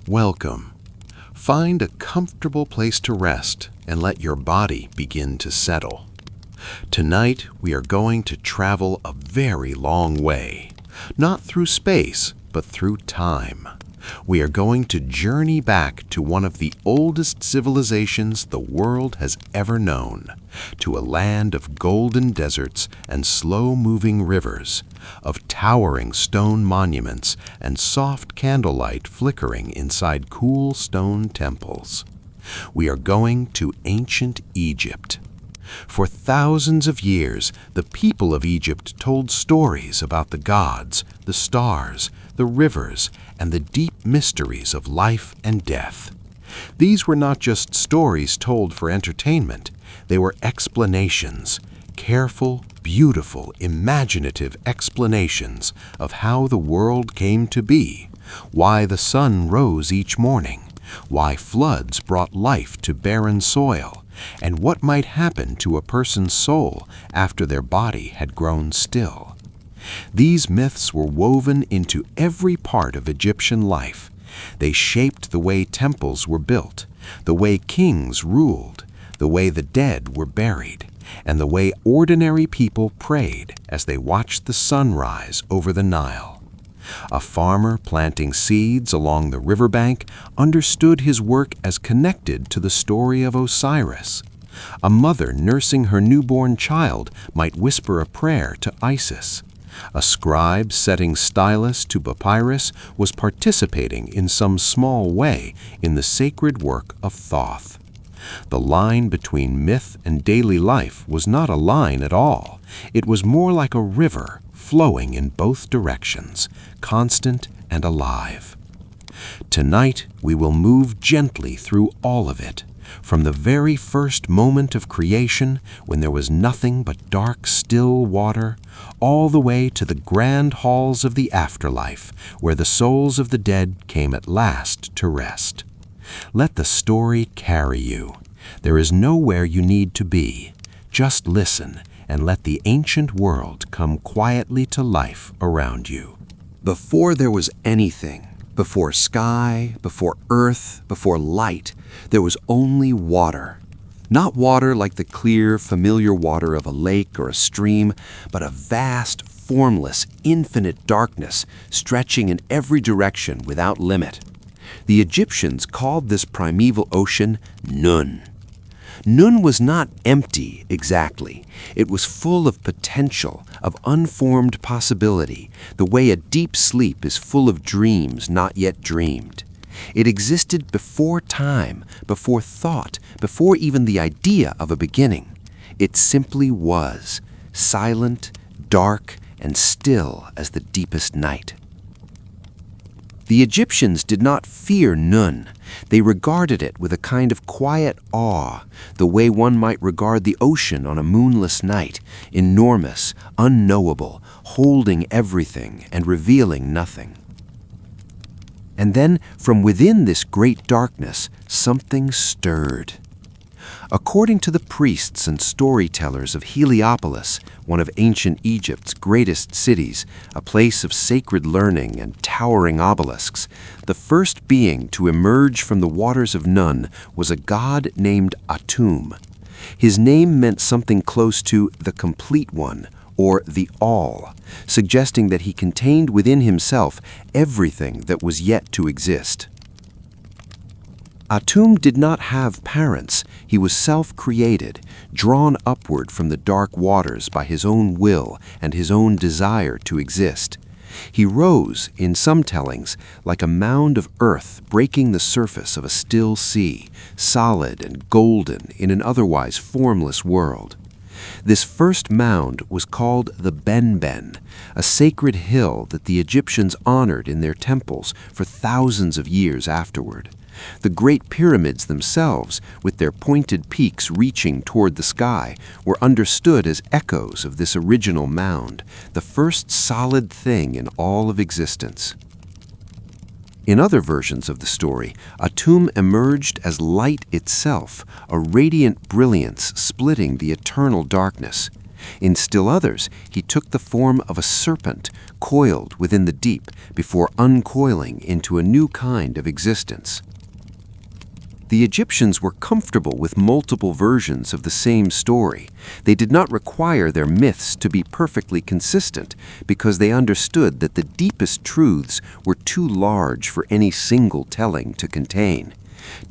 Welcome. Find a comfortable place to rest and let your body begin to settle. Tonight, we are going to travel a very long way, not through space, but through time. We are going to journey back to one of the oldest civilizations the world has ever known, to a land of golden deserts and slow-moving rivers, of towering stone monuments and soft candlelight flickering inside cool stone temples. We are going to ancient Egypt. For thousands of years, the people of Egypt told stories about the gods, the stars, the rivers, and the deep mysteries of life and death. These were not just stories told for entertainment. They were explanations, careful, beautiful, imaginative explanations of how the world came to be, why the sun rose each morning, why floods brought life to barren soil, and what might happen to a person's soul after their body had grown still. These myths were woven into every part of Egyptian life. They shaped the way temples were built, the way kings ruled, the way the dead were buried, and the way ordinary people prayed as they watched the sun rise over the Nile. A farmer planting seeds along the riverbank understood his work as connected to the story of Osiris. A mother nursing her newborn child might whisper a prayer to Isis. A scribe setting stylus to papyrus was participating in some small way in the sacred work of Thoth. The line between myth and daily life was not a line at all. It was more like a river flowing in both directions, constant and alive. Tonight, we will move gently through all of it, from the very first moment of creation, when there was nothing but dark, still water, all the way to the grand halls of the afterlife, where the souls of the dead came at last to rest. Let the story carry you. There is nowhere you need to be. Just listen and let the ancient world come quietly to life around you. Before there was anything, before sky, before earth, before light, there was only water. Not water like the clear, familiar water of a lake or a stream, but a vast, formless, infinite darkness stretching in every direction without limit. The Egyptians called this primeval ocean Nun. Nun was not empty exactly. It was full of potential, of unformed possibility, the way a deep sleep is full of dreams not yet dreamed. It existed before time, before thought, before even the idea of a beginning. It simply was, silent, dark, and still as the deepest night. The Egyptians did not fear Nun. They regarded it with a kind of quiet awe, the way one might regard the ocean on a moonless night, enormous, unknowable, holding everything and revealing nothing. And then, from within this great darkness, something stirred. According to the priests and storytellers of Heliopolis, one of ancient Egypt's greatest cities, a place of sacred learning and towering obelisks, the first being to emerge from the waters of Nun was a god named Atum. His name meant something close to the Complete One, or the All, suggesting that he contained within himself everything that was yet to exist. Atum did not have parents. He was self-created, drawn upward from the dark waters by his own will and his own desire to exist. He rose, in some tellings, like a mound of earth breaking the surface of a still sea, solid and golden in an otherwise formless world. This first mound was called the Benben, a sacred hill that the Egyptians honored in their temples for thousands of years afterward. The great pyramids themselves, with their pointed peaks reaching toward the sky, were understood as echoes of this original mound, the first solid thing in all of existence. In other versions of the story, Atum emerged as light itself, a radiant brilliance splitting the eternal darkness. In still others, he took the form of a serpent coiled within the deep before uncoiling into a new kind of existence. The Egyptians were comfortable with multiple versions of the same story. They did not require their myths to be perfectly consistent because they understood that the deepest truths were too large for any single telling to contain.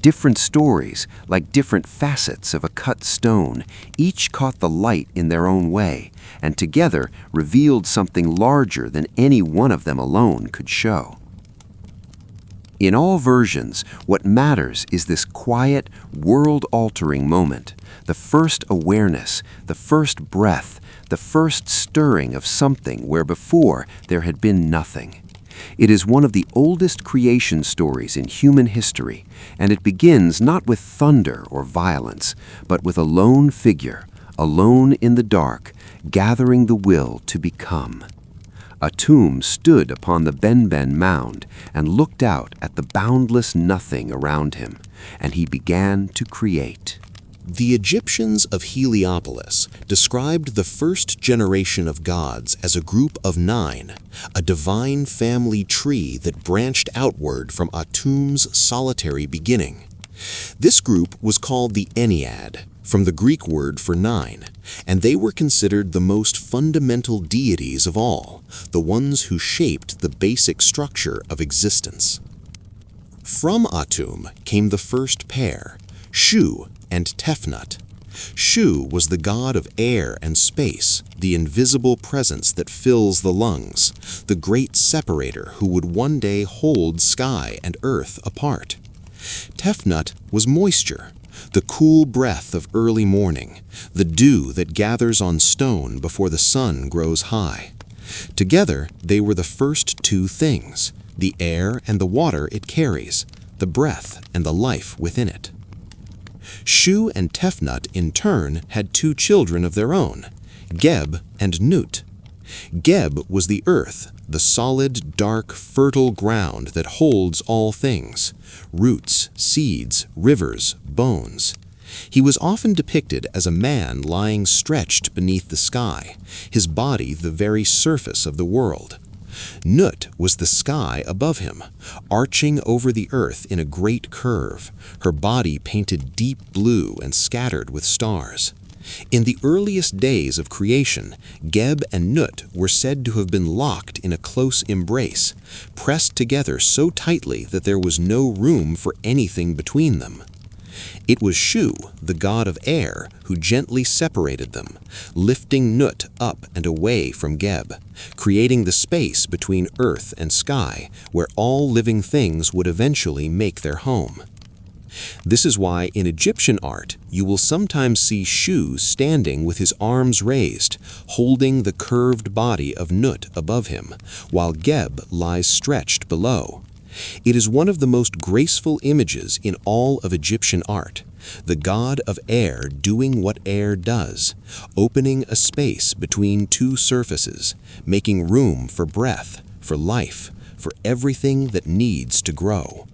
Different stories, like different facets of a cut stone, each caught the light in their own way, and together revealed something larger than any one of them alone could show. In all versions, what matters is this quiet, world-altering moment, the first awareness, the first breath, the first stirring of something where before there had been nothing. It is one of the oldest creation stories in human history, and it begins not with thunder or violence, but with a lone figure, alone in the dark, gathering the will to become. Atum stood upon the Benben mound and looked out at the boundless nothing around him, and he began to create. The Egyptians of Heliopolis described the first generation of gods as a group of 9, a divine family tree that branched outward from Atum's solitary beginning. This group was called the Ennead, from the Greek word for 9, and they were considered the most fundamental deities of all, the ones who shaped the basic structure of existence. From Atum came the first pair, Shu and Tefnut. Shu was the god of air and space, the invisible presence that fills the lungs, the great separator who would one day hold sky and earth apart. Tefnut was moisture, the cool breath of early morning, the dew that gathers on stone before the sun grows high. Together, they were the first two things, the air and the water it carries, the breath and the life within it. Shu and Tefnut, in turn, had 2 children of their own, Geb and Nut. Geb was the earth, the solid, dark, fertile ground that holds all things, roots, seeds, rivers, bones. He was often depicted as a man lying stretched beneath the sky, his body the very surface of the world. Nut was the sky above him, arching over the earth in a great curve, her body painted deep blue and scattered with stars. In the earliest days of creation, Geb and Nut were said to have been locked in a close embrace, pressed together so tightly that there was no room for anything between them. It was Shu, the god of air, who gently separated them, lifting Nut up and away from Geb, creating the space between earth and sky, where all living things would eventually make their home. This is why in Egyptian art you will sometimes see Shu standing with his arms raised, holding the curved body of Nut above him, while Geb lies stretched below. It is one of the most graceful images in all of Egyptian art, the god of air doing what air does, opening a space between 2 surfaces, making room for breath, for life, for everything that needs to grow.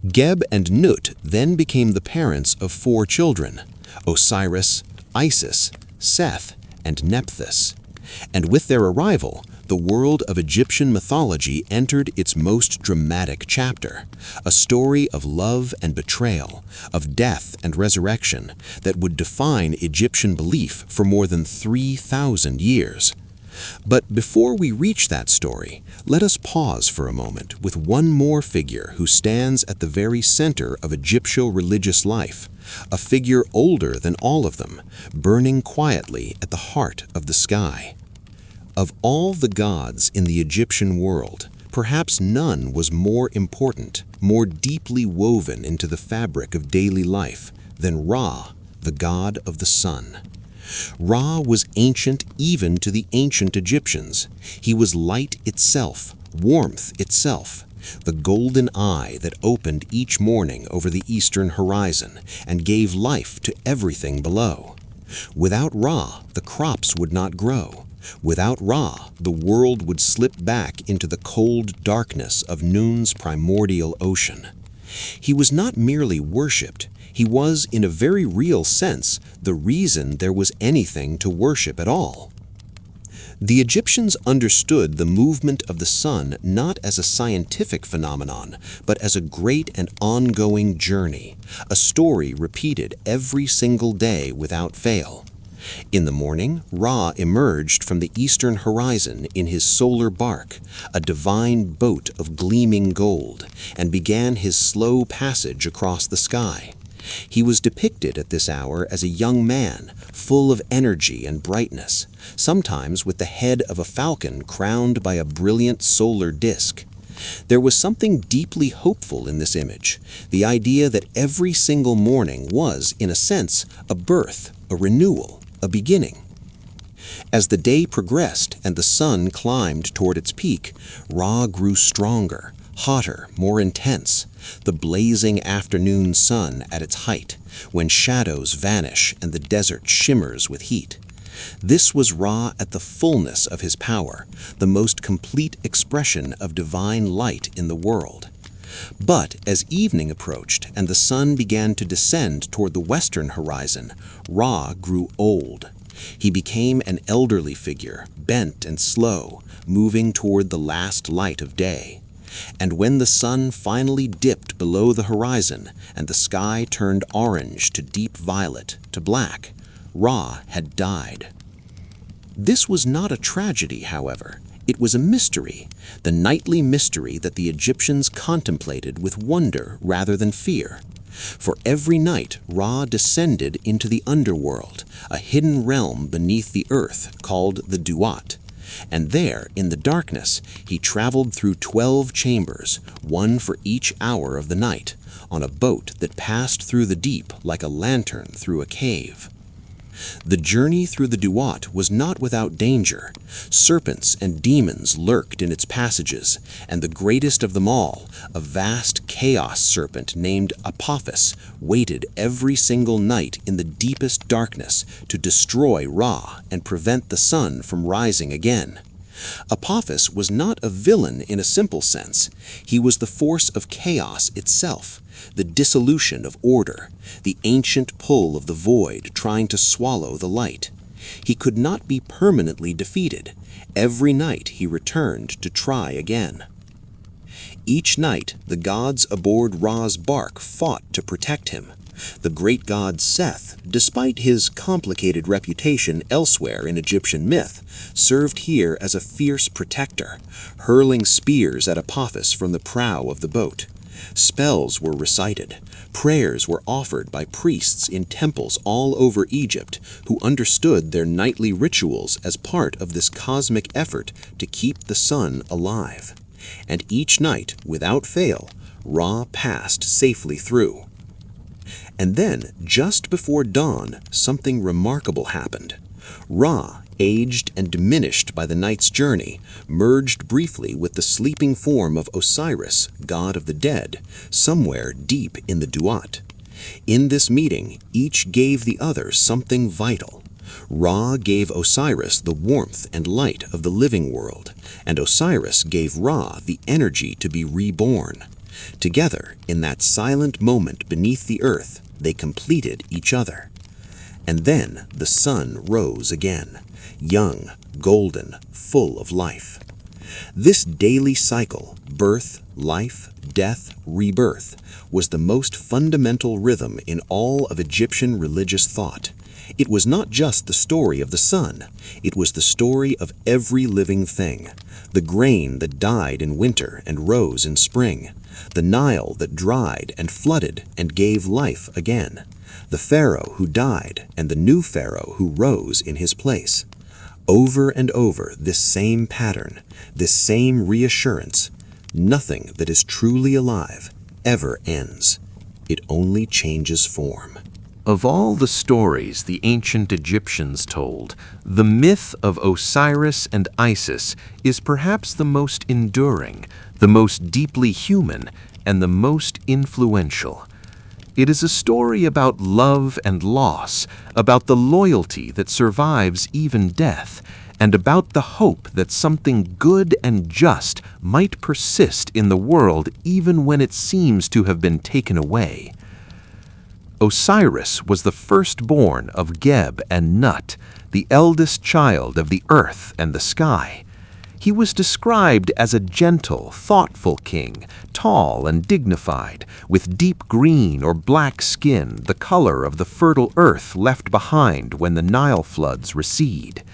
Geb and Nut then became the parents of 4 children, Osiris, Isis, Seth, and Nephthys. And with their arrival, the world of Egyptian mythology entered its most dramatic chapter, a story of love and betrayal, of death and resurrection that would define Egyptian belief for more than 3,000 years. But before we reach that story, let us pause for a moment with one more figure who stands at the very center of Egyptian religious life, a figure older than all of them, burning quietly at the heart of the sky. Of all the gods in the Egyptian world, perhaps none was more important, more deeply woven into the fabric of daily life than Ra, the god of the sun. Ra was ancient even to the ancient Egyptians. He was light itself, warmth itself, the golden eye that opened each morning over the eastern horizon and gave life to everything below. Without Ra, the crops would not grow. Without Ra, the world would slip back into the cold darkness of Noon's primordial ocean. He was not merely worshipped, he was, in a very real sense, the reason there was anything to worship at all. The Egyptians understood the movement of the sun not as a scientific phenomenon, but as a great and ongoing journey, a story repeated every single day without fail. In the morning, Ra emerged from the eastern horizon in his solar bark, a divine boat of gleaming gold, and began his slow passage across the sky. He was depicted at this hour as a young man, full of energy and brightness, sometimes with the head of a falcon crowned by a brilliant solar disk. There was something deeply hopeful in this image, the idea that every single morning was, in a sense, a birth, a renewal, a beginning. As the day progressed and the sun climbed toward its peak, Ra grew stronger, hotter, more intense, the blazing afternoon sun at its height, when shadows vanish and the desert shimmers with heat. This was Ra at the fullness of his power, the most complete expression of divine light in the world. But as evening approached and the sun began to descend toward the western horizon, Ra grew old. He became an elderly figure, bent and slow, moving toward the last light of day. And when the sun finally dipped below the horizon and the sky turned orange to deep violet to black, Ra had died. This was not a tragedy, however. It was a mystery, the nightly mystery that the Egyptians contemplated with wonder rather than fear. For every night Ra descended into the underworld, a hidden realm beneath the earth called the Duat. And there, in the darkness, he traveled through 12 chambers, one for each hour of the night, on a boat that passed through the deep like a lantern through a cave. The journey through the Duat was not without danger. Serpents and demons lurked in its passages, and the greatest of them all, a vast chaos serpent named Apophis, waited every single night in the deepest darkness to destroy Ra and prevent the sun from rising again. Apophis was not a villain in a simple sense. He was the force of chaos itself, the dissolution of order, the ancient pull of the void trying to swallow the light. He could not be permanently defeated. Every night he returned to try again. Each night the gods aboard Ra's bark fought to protect him. The great god Seth, despite his complicated reputation elsewhere in Egyptian myth, served here as a fierce protector, hurling spears at Apophis from the prow of the boat. Spells were recited. Prayers were offered by priests in temples all over Egypt who understood their nightly rituals as part of this cosmic effort to keep the sun alive. And each night, without fail, Ra passed safely through. And then, just before dawn, something remarkable happened. Ra, aged and diminished by the night's journey, merged briefly with the sleeping form of Osiris, god of the dead, somewhere deep in the Duat. In this meeting, each gave the other something vital. Ra gave Osiris the warmth and light of the living world, and Osiris gave Ra the energy to be reborn. Together, in that silent moment beneath the earth, they completed each other. And then the sun rose again, young, golden, full of life. This daily cycle, birth, life, death, rebirth, was the most fundamental rhythm in all of Egyptian religious thought. It was not just the story of the sun, it was the story of every living thing. The grain that died in winter and rose in spring, the Nile that dried and flooded and gave life again, the pharaoh who died and the new pharaoh who rose in his place. Over and over, this same pattern, this same reassurance. Nothing that is truly alive ever ends. It only changes form. Of all the stories the ancient Egyptians told, the myth of Osiris and Isis is perhaps the most enduring, the most deeply human, and the most influential. It is a story about love and loss, about the loyalty that survives even death, and about the hope that something good and just might persist in the world even when it seems to have been taken away. Osiris was the firstborn of Geb and Nut, the eldest child of the earth and the sky. He was described as a gentle, thoughtful king, tall and dignified, with deep green or black skin, the color of the fertile earth left behind when the Nile floods recede.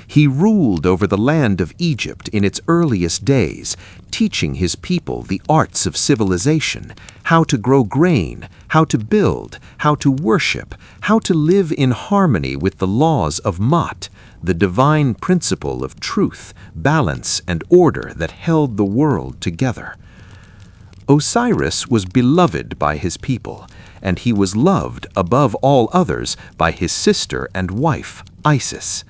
He ruled over the land of Egypt in its earliest days, teaching his people the arts of civilization, how to grow grain, how to build, how to worship, how to live in harmony with the laws of Ma'at, the divine principle of truth, balance, and order that held the world together. Osiris was beloved by his people, and he was loved above all others by his sister and wife, Isis.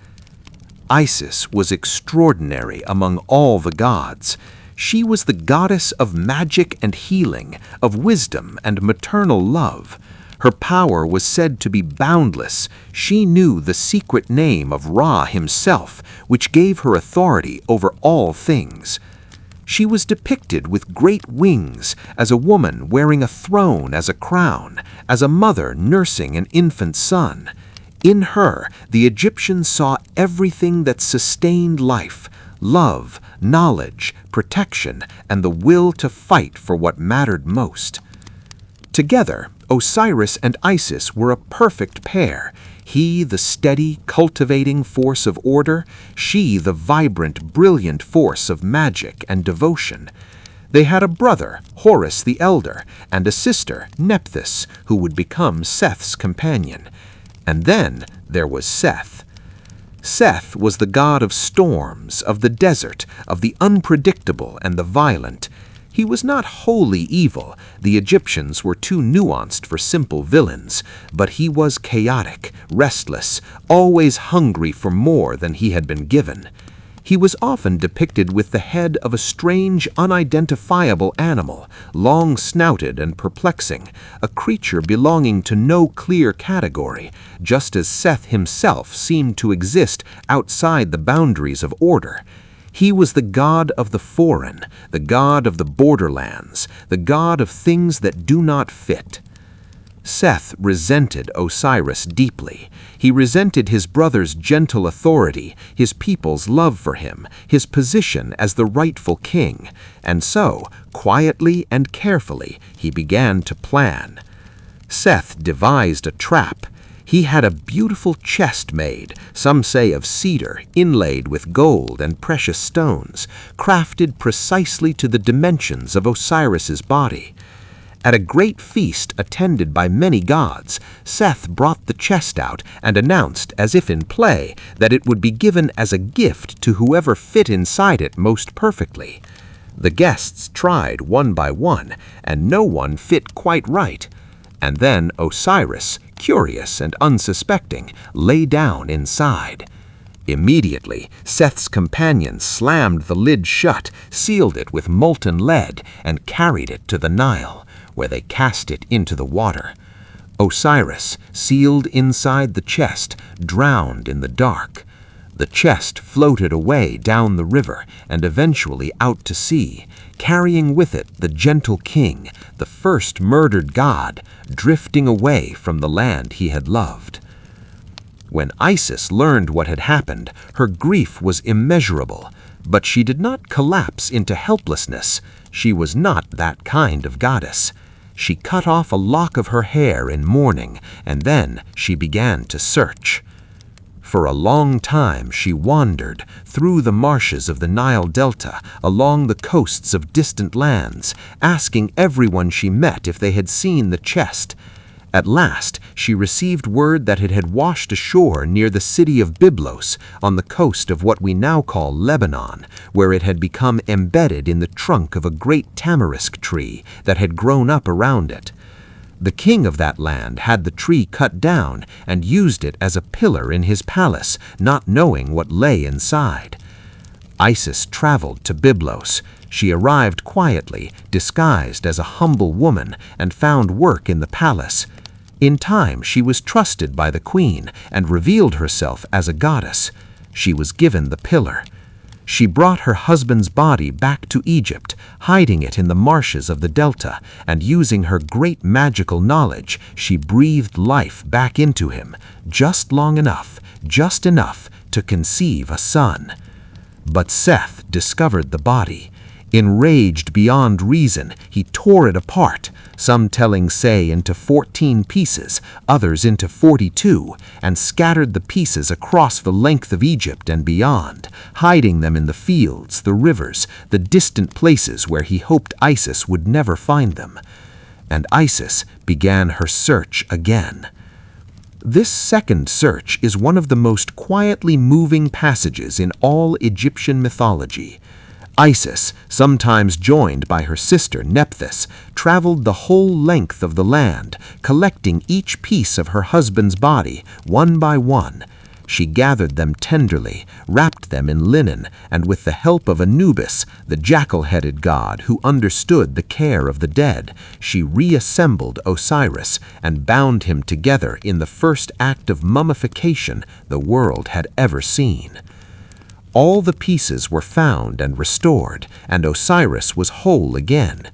Isis was extraordinary among all the gods. She was the goddess of magic and healing, of wisdom and maternal love. Her power was said to be boundless. She knew the secret name of Ra himself, which gave her authority over all things. She was depicted with great wings, as a woman wearing a throne as a crown, as a mother nursing an infant son. In her, the Egyptians saw everything that sustained life: love, knowledge, protection, and the will to fight for what mattered most. Together, Osiris and Isis were a perfect pair. He, the steady, cultivating force of order; she, the vibrant, brilliant force of magic and devotion. They had a brother, Horus the Elder, and a sister, Nephthys, who would become Seth's companion. And then there was Seth. Seth was the god of storms, of the desert, of the unpredictable and the violent. He was not wholly evil. The Egyptians were too nuanced for simple villains, but he was chaotic, restless, always hungry for more than he had been given. He was often depicted with the head of a strange, unidentifiable animal, long-snouted and perplexing, a creature belonging to no clear category, just as Seth himself seemed to exist outside the boundaries of order. He was the god of the foreign, the god of the borderlands, the god of things that do not fit. Seth resented Osiris deeply. He resented his brother's gentle authority, his people's love for him, his position as the rightful king, and so, quietly and carefully, he began to plan. Seth devised a trap. He had a beautiful chest made, some say of cedar, inlaid with gold and precious stones, crafted precisely to the dimensions of Osiris's body. At a great feast attended by many gods, Seth brought the chest out and announced, as if in play, that it would be given as a gift to whoever fit inside it most perfectly. The guests tried one by one, and no one fit quite right. And then Osiris, curious and unsuspecting, lay down inside. Immediately, Seth's companions slammed the lid shut, sealed it with molten lead, and carried it to the Nile, where they cast it into the water. Osiris, sealed inside the chest, drowned in the dark. The chest floated away down the river and eventually out to sea, carrying with it the gentle king, the first murdered god, drifting away from the land he had loved. When Isis learned what had happened, her grief was immeasurable, but she did not collapse into helplessness. She was not that kind of goddess. She cut off a lock of her hair in mourning, and then she began to search. For a long time she wandered through the marshes of the Nile Delta, along the coasts of distant lands, asking everyone she met if they had seen the chest. At last she received word that it had washed ashore near the city of Byblos, on the coast of what we now call Lebanon, where it had become embedded in the trunk of a great tamarisk tree that had grown up around it. The king of that land had the tree cut down and used it as a pillar in his palace, not knowing what lay inside. Isis traveled to Byblos. She arrived quietly, disguised as a humble woman, and found work in the palace. In time, she was trusted by the queen and revealed herself as a goddess. she was given the pillar. She brought her husband's body back to Egypt, hiding it in the marshes of the delta, and using her great magical knowledge, she breathed life back into him, just long enough, just enough to conceive a son. But Seth discovered the body. Enraged beyond reason, he tore it apart, some telling say into 14 pieces, others into 42, and scattered the pieces across the length of Egypt and beyond, hiding them in the fields, the rivers, the distant places where he hoped Isis would never find them. And Isis began her search again. This second search is one of the most quietly moving passages in all Egyptian mythology. Isis, sometimes joined by her sister Nephthys, traveled the whole length of the land, collecting each piece of her husband's body, one by one. She gathered them tenderly, wrapped them in linen, and with the help of Anubis, the jackal-headed god who understood the care of the dead, she reassembled Osiris and bound him together in the first act of mummification the world had ever seen. All the pieces were found and restored, and Osiris was whole again.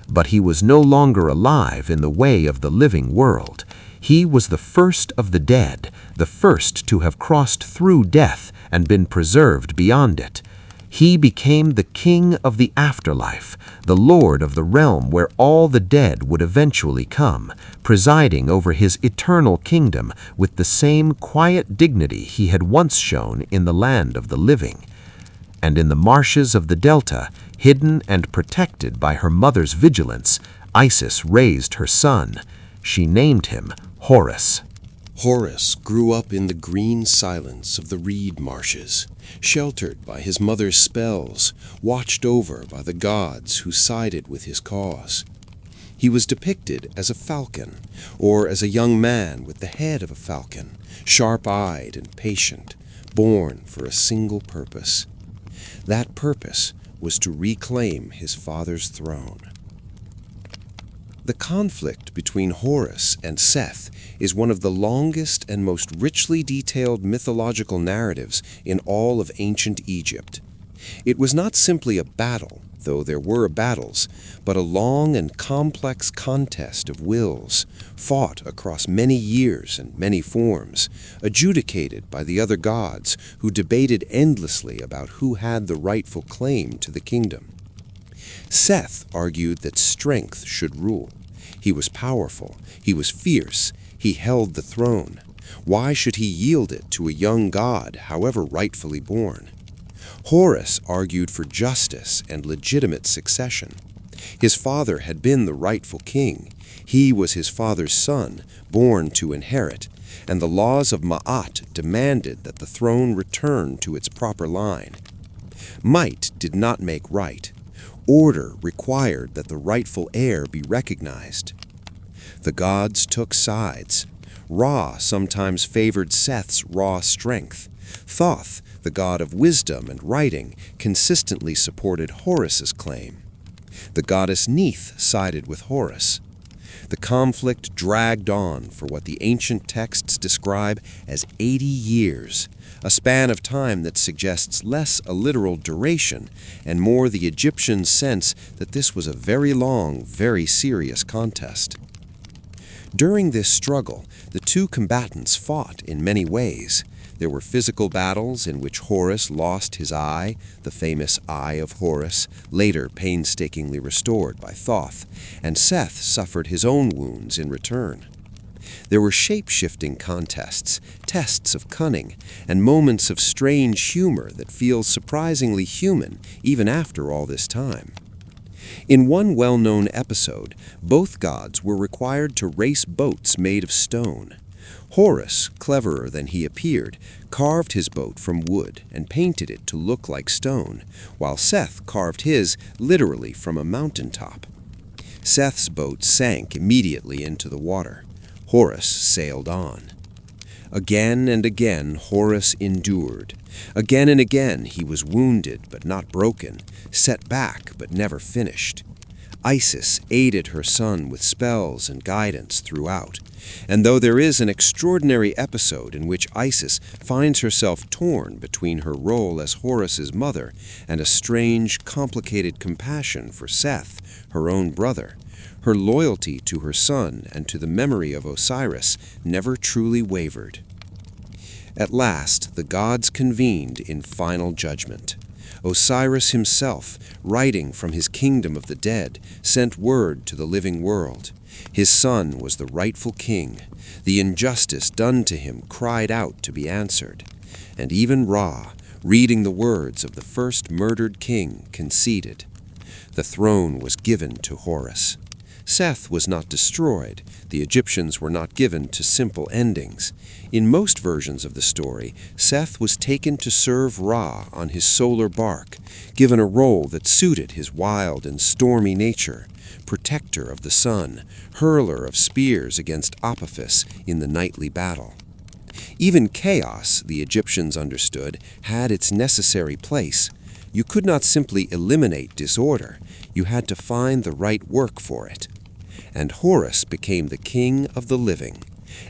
But he was no longer alive in the way of the living world. He was the first of the dead, the first to have crossed through death and been preserved beyond it. He became the king of the afterlife, the lord of the realm where all the dead would eventually come, presiding over his eternal kingdom with the same quiet dignity he had once shown in the land of the living. And in the marshes of the delta, hidden and protected by her mother's vigilance, Isis raised her son. She named him Horus. Horus grew up in the green silence of the reed marshes, sheltered by his mother's spells, watched over by the gods who sided with his cause. He was depicted as a falcon, or as a young man with the head of a falcon, sharp-eyed and patient, born for a single purpose. That purpose was to reclaim his father's throne. The conflict between Horus and Seth is one of the longest and most richly detailed mythological narratives in all of ancient Egypt. It was not simply a battle, though there were battles, but a long and complex contest of wills, fought across many years and many forms, adjudicated by the other gods who debated endlessly about who had the rightful claim to the kingdom. Seth argued that strength should rule. He was powerful, he was fierce, he held the throne. Why should he yield it to a young god, however rightfully born? Horus argued for justice and legitimate succession. His father had been the rightful king. He was his father's son, born to inherit, and the laws of Ma'at demanded that the throne return to its proper line. Might did not make right. Order required that the rightful heir be recognized. The gods took sides. Ra sometimes favored Seth's raw strength. Thoth, the god of wisdom and writing, consistently supported Horus's claim. The goddess Neith sided with Horus. The conflict dragged on for what the ancient texts describe as 80 years, a span of time that suggests less a literal duration and more the Egyptians' sense that this was a very long, very serious contest. During this struggle, the two combatants fought in many ways. There were physical battles in which Horus lost his eye, the famous Eye of Horus, later painstakingly restored by Thoth, and Seth suffered his own wounds in return. There were shape-shifting contests, tests of cunning, and moments of strange humor that feel surprisingly human even after all this time. In one well-known episode, both gods were required to race boats made of stone. Horus, cleverer than he appeared, carved his boat from wood and painted it to look like stone, while Seth carved his literally from a mountaintop. Seth's boat sank immediately into the water. Horus sailed on. Again and again Horus endured. Again and again he was wounded but not broken, set back but never finished. Isis aided her son with spells and guidance throughout. And though there is an extraordinary episode in which Isis finds herself torn between her role as Horus's mother and a strange, complicated compassion for Seth, her own brother, her loyalty to her son and to the memory of Osiris never truly wavered. At last, the gods convened in final judgment. Osiris himself, writing from his kingdom of the dead, sent word to the living world. His son was the rightful king. The injustice done to him cried out to be answered. And even Ra, reading the words of the first murdered king, conceded. The throne was given to Horus. Seth was not destroyed. The Egyptians were not given to simple endings. In most versions of the story, Seth was taken to serve Ra on his solar bark, given a role that suited his wild and stormy nature, protector of the sun, hurler of spears against Apophis in the nightly battle. Even chaos, the Egyptians understood, had its necessary place. You could not simply eliminate disorder. You had to find the right work for it. And Horus became the king of the living.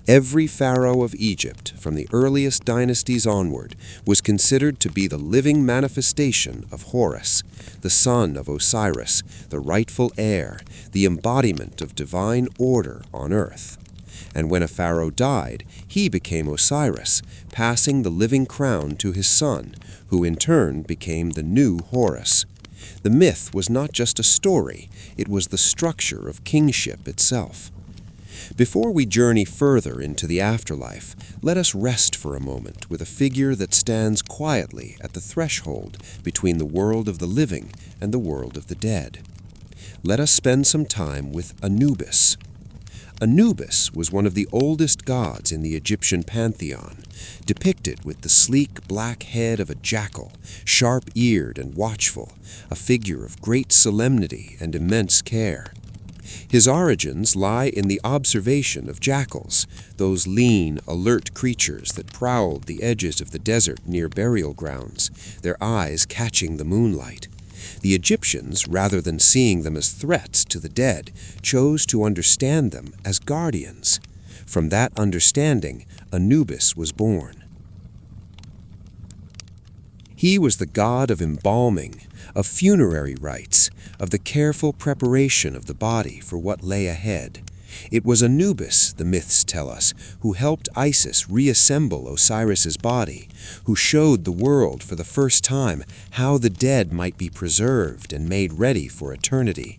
Every pharaoh of Egypt, from the earliest dynasties onward, was considered to be the living manifestation of Horus, the son of Osiris, the rightful heir, the embodiment of divine order on earth. And when a pharaoh died, he became Osiris, passing the living crown to his son, who in turn became the new Horus. The myth was not just a story, it was the structure of kingship itself. Before we journey further into the afterlife, let us rest for a moment with a figure that stands quietly at the threshold between the world of the living and the world of the dead. Let us spend some time with Anubis. Anubis was one of the oldest gods in the Egyptian pantheon, depicted with the sleek black head of a jackal, sharp-eared and watchful, a figure of great solemnity and immense care. His origins lie in the observation of jackals, those lean, alert creatures that prowled the edges of the desert near burial grounds, their eyes catching the moonlight. The Egyptians, rather than seeing them as threats to the dead, chose to understand them as guardians. From that understanding, Anubis was born. He was the god of embalming, of funerary rites, of the careful preparation of the body for what lay ahead. It was Anubis, the myths tell us, who helped Isis reassemble Osiris's body, who showed the world for the first time how the dead might be preserved and made ready for eternity.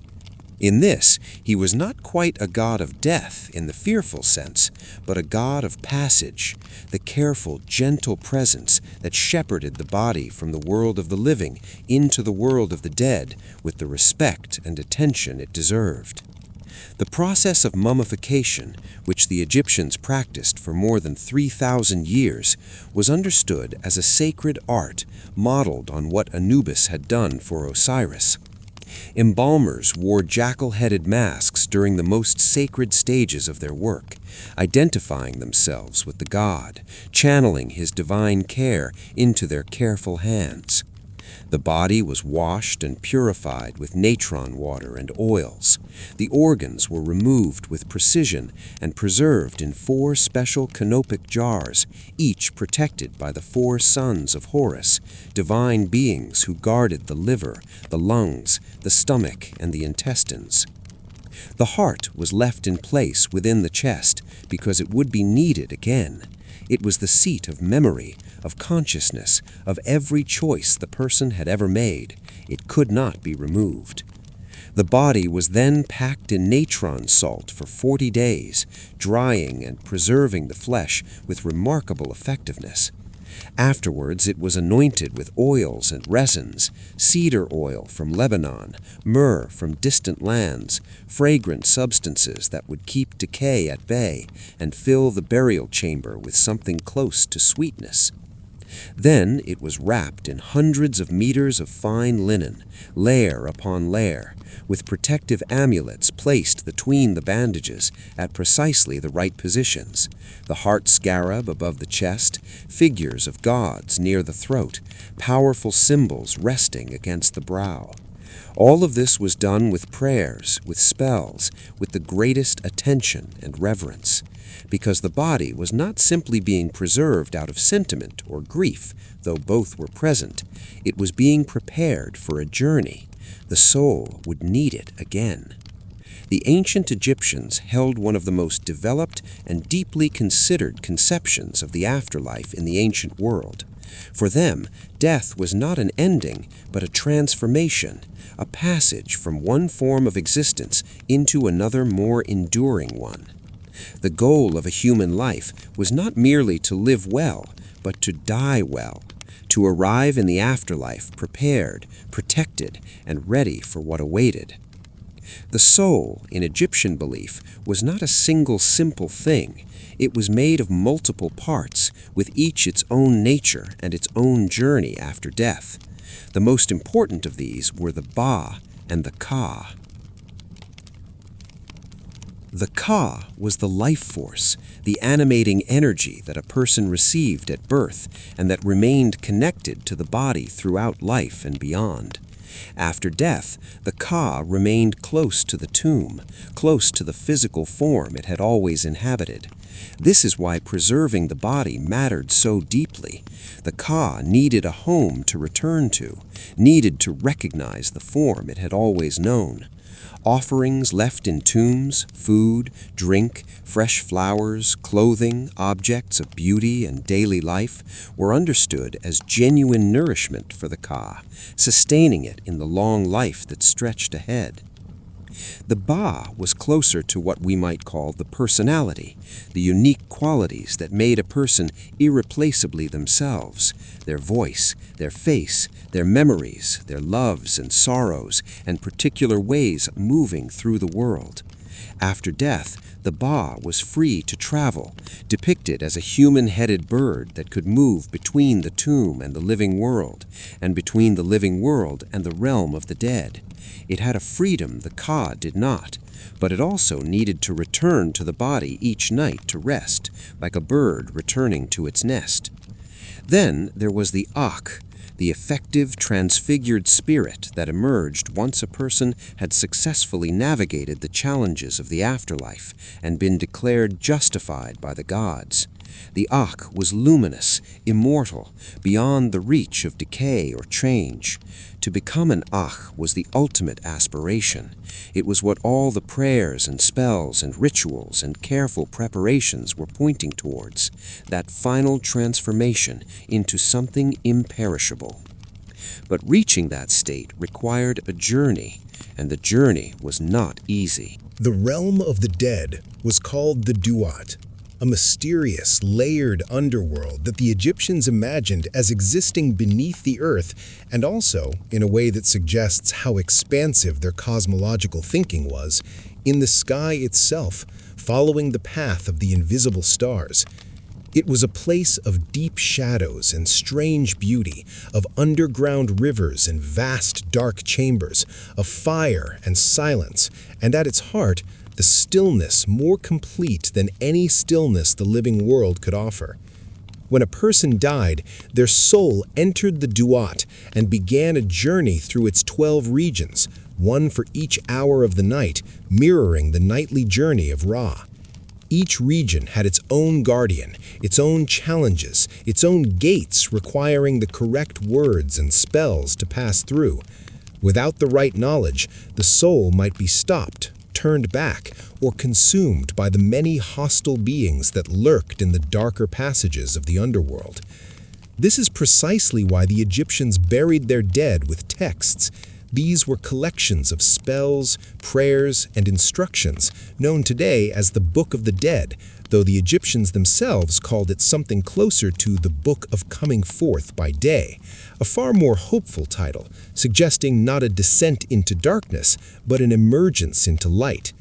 In this, he was not quite a god of death in the fearful sense, but a god of passage, the careful, gentle presence that shepherded the body from the world of the living into the world of the dead with the respect and attention it deserved. The process of mummification, which the Egyptians practiced for more than 3,000 years, was understood as a sacred art modeled on what Anubis had done for Osiris. Embalmers wore jackal-headed masks during the most sacred stages of their work, identifying themselves with the god, channeling his divine care into their careful hands. The body was washed and purified with natron water and oils. The organs were removed with precision and preserved in 4 special canopic jars, each protected by the 4 sons of Horus, divine beings who guarded the liver, the lungs, the stomach, and the intestines. The heart was left in place within the chest because it would be needed again. It was the seat of memory, of consciousness, of every choice the person had ever made. It could not be removed. The body was then packed in natron salt for 40 days, drying and preserving the flesh with remarkable effectiveness. Afterwards, it was anointed with oils and resins, cedar oil from Lebanon, myrrh from distant lands, fragrant substances that would keep decay at bay and fill the burial chamber with something close to sweetness. Then it was wrapped in hundreds of meters of fine linen, layer upon layer, with protective amulets placed between the bandages at precisely the right positions, the heart scarab above the chest, figures of gods near the throat, powerful symbols resting against the brow. All of this was done with prayers, with spells, with the greatest attention and reverence, because the body was not simply being preserved out of sentiment or grief, though both were present. It was being prepared for a journey. The soul would need it again. The ancient Egyptians held one of the most developed and deeply considered conceptions of the afterlife in the ancient world. For them, death was not an ending, but a transformation, a passage from one form of existence into another more enduring one. The goal of a human life was not merely to live well, but to die well, to arrive in the afterlife prepared, protected, and ready for what awaited. The soul, in Egyptian belief, was not a single simple thing. It was made of multiple parts, with each its own nature and its own journey after death. The most important of these were the Ba and the Ka. The Ka was the life force, the animating energy that a person received at birth and that remained connected to the body throughout life and beyond. After death, the Ka remained close to the tomb, close to the physical form it had always inhabited. This is why preserving the body mattered so deeply. The Ka needed a home to return to, needed to recognize the form it had always known. Offerings left in tombs, food, drink, fresh flowers, clothing, objects of beauty and daily life were understood as genuine nourishment for the Ka, sustaining it in the long life that stretched ahead. The Ba was closer to what we might call the personality, the unique qualities that made a person irreplaceably themselves, their voice, their face, their memories, their loves and sorrows, and particular ways of moving through the world. After death, the Ba was free to travel, depicted as a human-headed bird that could move between the tomb and the living world, and between the living world and the realm of the dead. It had a freedom the Ka did not, but it also needed to return to the body each night to rest, like a bird returning to its nest. Then there was the Akh, the effective, transfigured spirit that emerged once a person had successfully navigated the challenges of the afterlife and been declared justified by the gods. The Akh was luminous, immortal, beyond the reach of decay or change. To become an Akh was the ultimate aspiration. It was what all the prayers and spells and rituals and careful preparations were pointing towards, that final transformation into something imperishable. But reaching that state required a journey, and the journey was not easy. The realm of the dead was called the Duat, a mysterious, layered underworld that the Egyptians imagined as existing beneath the earth, and also, in a way that suggests how expansive their cosmological thinking was, in the sky itself, following the path of the invisible stars. It was a place of deep shadows and strange beauty, of underground rivers and vast dark chambers, of fire and silence, and at its heart, the stillness more complete than any stillness the living world could offer. When a person died, their soul entered the Duat and began a journey through its 12 regions, one for each hour of the night, mirroring the nightly journey of Ra. Each region had its own guardian, its own challenges, its own gates requiring the correct words and spells to pass through. Without the right knowledge, the soul might be stopped, turned back, or consumed by the many hostile beings that lurked in the darker passages of the underworld. This is precisely why the Egyptians buried their dead with texts. These were collections of spells, prayers, and instructions, known today as the Book of the Dead, though the Egyptians themselves called it something closer to the Book of Coming Forth by Day, a far more hopeful title, suggesting not a descent into darkness, but an emergence into light.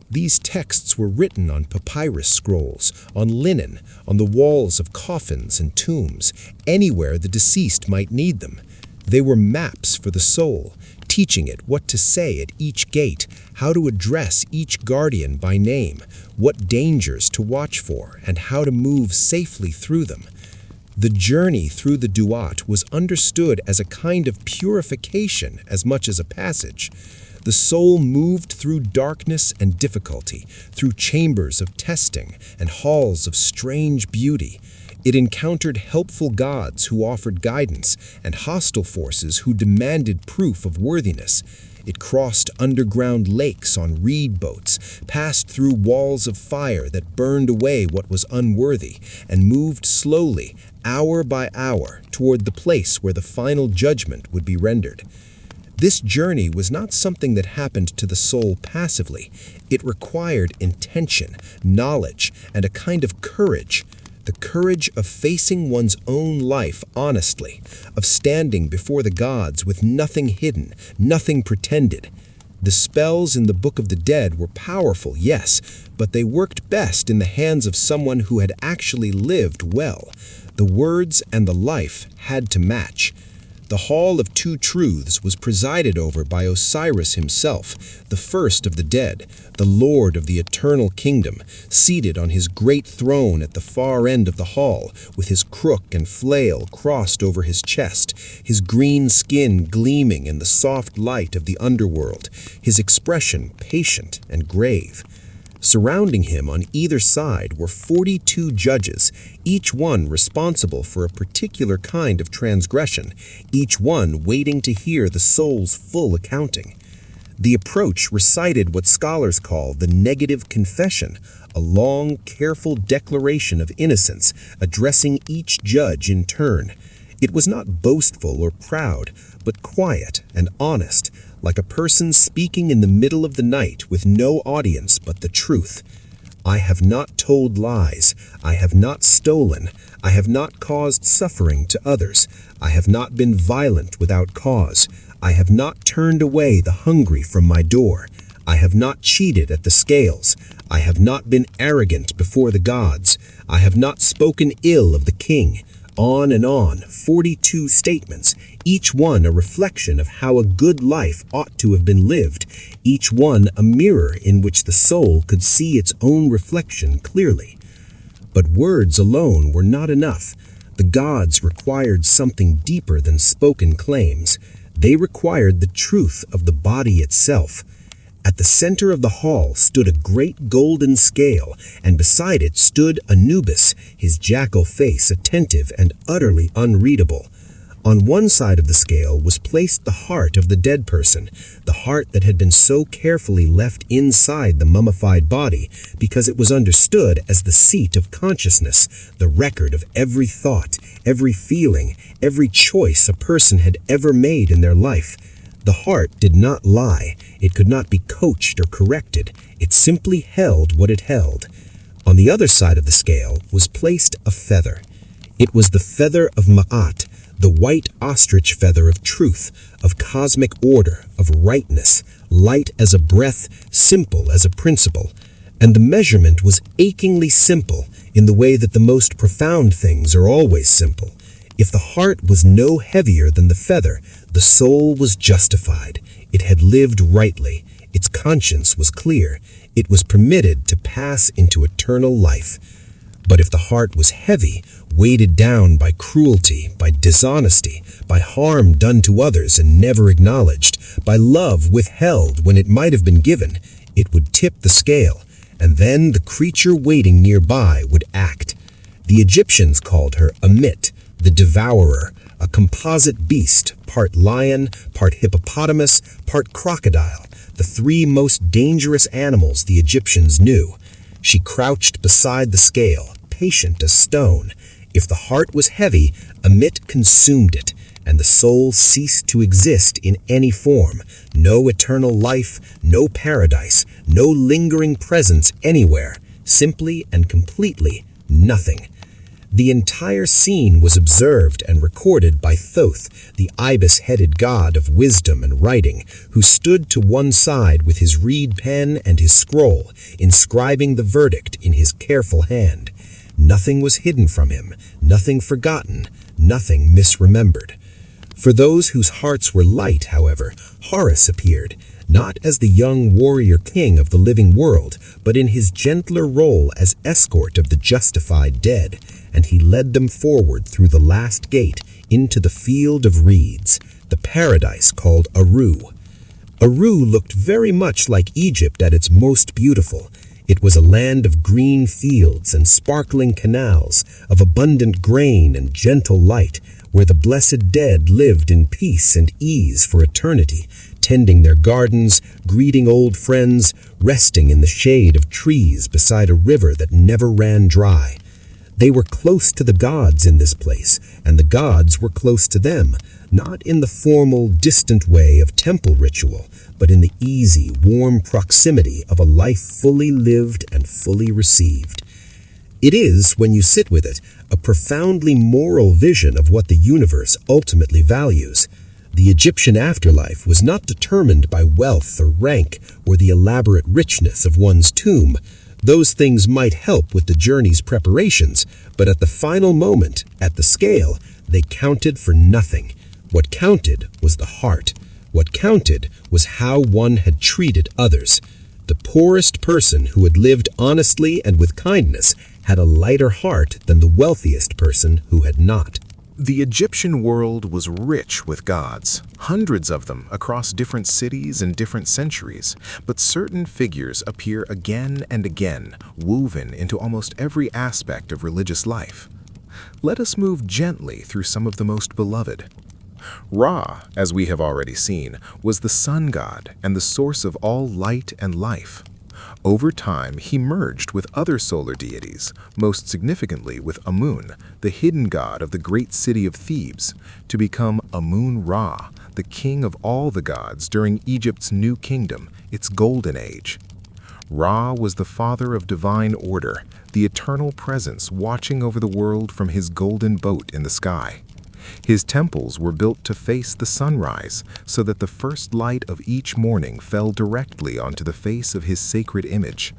These texts were written on papyrus scrolls, on linen, on the walls of coffins and tombs, anywhere the deceased might need them. They were maps for the soul, teaching it what to say at each gate, how to address each guardian by name, what dangers to watch for, and how to move safely through them. The journey through the Duat was understood as a kind of purification as much as a passage. The soul moved through darkness and difficulty, through chambers of testing and halls of strange beauty. It encountered helpful gods who offered guidance and hostile forces who demanded proof of worthiness. It crossed underground lakes on reed boats, passed through walls of fire that burned away what was unworthy, and moved slowly, hour by hour, toward the place where the final judgment would be rendered. This journey was not something that happened to the soul passively. It required intention, knowledge, and a kind of courage. The courage of facing one's own life honestly, of standing before the gods with nothing hidden, nothing pretended. The spells in the Book of the Dead were powerful, yes, but they worked best in the hands of someone who had actually lived well. The words and the life had to match. The Hall of Two Truths was presided over by Osiris himself, the first of the dead, the Lord of the Eternal Kingdom, seated on his great throne at the far end of the hall, with his crook and flail crossed over his chest, his green skin gleaming in the soft light of the underworld, his expression patient and grave. Surrounding him on either side were 42 judges, each one responsible for a particular kind of transgression, each one waiting to hear the soul's full accounting. The approach recited what scholars call the negative confession, a long, careful declaration of innocence, addressing each judge in turn. It was not boastful or proud, but quiet and honest, like a person speaking in the middle of the night with no audience but the truth. I have not told lies. I have not stolen. I have not caused suffering to others. I have not been violent without cause. I have not turned away the hungry from my door. I have not cheated at the scales. I have not been arrogant before the gods. I have not spoken ill of the king. On and on, 42 statements, each one a reflection of how a good life ought to have been lived, each one a mirror in which the soul could see its own reflection clearly. But words alone were not enough. The gods required something deeper than spoken claims. They required the truth of the body itself. At the center of the hall stood a great golden scale, and beside it stood Anubis, his jackal face attentive and utterly unreadable. On one side of the scale was placed the heart of the dead person, the heart that had been so carefully left inside the mummified body because it was understood as the seat of consciousness, the record of every thought, every feeling, every choice a person had ever made in their life. The heart did not lie. It could not be coached or corrected. It simply held what it held. On the other side of the scale was placed a feather. It was the feather of Ma'at, the white ostrich feather of truth, of cosmic order, of rightness, light as a breath, simple as a principle. And the measurement was achingly simple in the way that the most profound things are always simple. If the heart was no heavier than the feather, the soul was justified. It had lived rightly. Its conscience was clear. It was permitted to pass into eternal life. But if the heart was heavy, weighted down by cruelty, by dishonesty, by harm done to others and never acknowledged, by love withheld when it might have been given, it would tip the scale, and then the creature waiting nearby would act. The Egyptians called her Amit, the devourer, a composite beast, part lion, part hippopotamus, part crocodile, the three most dangerous animals the Egyptians knew. She crouched beside the scale, patient as stone. If the heart was heavy, Amit consumed it, and the soul ceased to exist in any form. No eternal life, no paradise, no lingering presence anywhere, simply and completely nothing. The entire scene was observed and recorded by Thoth, the ibis-headed god of wisdom and writing, who stood to one side with his reed pen and his scroll, inscribing the verdict in his careful hand. Nothing was hidden from him, nothing forgotten, nothing misremembered. For those whose hearts were light, however, Horus appeared, not as the young warrior king of the living world, but in his gentler role as escort of the justified dead, and he led them forward through the last gate into the field of reeds, the paradise called Aru. Aru looked very much like Egypt at its most beautiful. It was a land of green fields and sparkling canals, of abundant grain and gentle light, where the blessed dead lived in peace and ease for eternity, tending their gardens, greeting old friends, resting in the shade of trees beside a river that never ran dry. They were close to the gods in this place, and the gods were close to them, not in the formal, distant way of temple ritual, but in the easy, warm proximity of a life fully lived and fully received. It is, when you sit with it, a profoundly moral vision of what the universe ultimately values. The Egyptian afterlife was not determined by wealth or rank or the elaborate richness of one's tomb. Those things might help with the journey's preparations, but at the final moment, at the scale, they counted for nothing. What counted was the heart. What counted was how one had treated others. The poorest person who had lived honestly and with kindness had a lighter heart than the wealthiest person who had not. The Egyptian world was rich with gods, hundreds of them across different cities and different centuries, but certain figures appear again and again, woven into almost every aspect of religious life. Let us move gently through some of the most beloved. Ra, as we have already seen, was the sun god and the source of all light and life. Over time, he merged with other solar deities, most significantly with Amun, the hidden god of the great city of Thebes, to become Amun-Ra, the king of all the gods during Egypt's new kingdom, its golden age. Ra was the father of divine order, the eternal presence watching over the world from his golden boat in the sky. His temples were built to face the sunrise, so that the first light of each morning fell directly onto the face of his sacred image.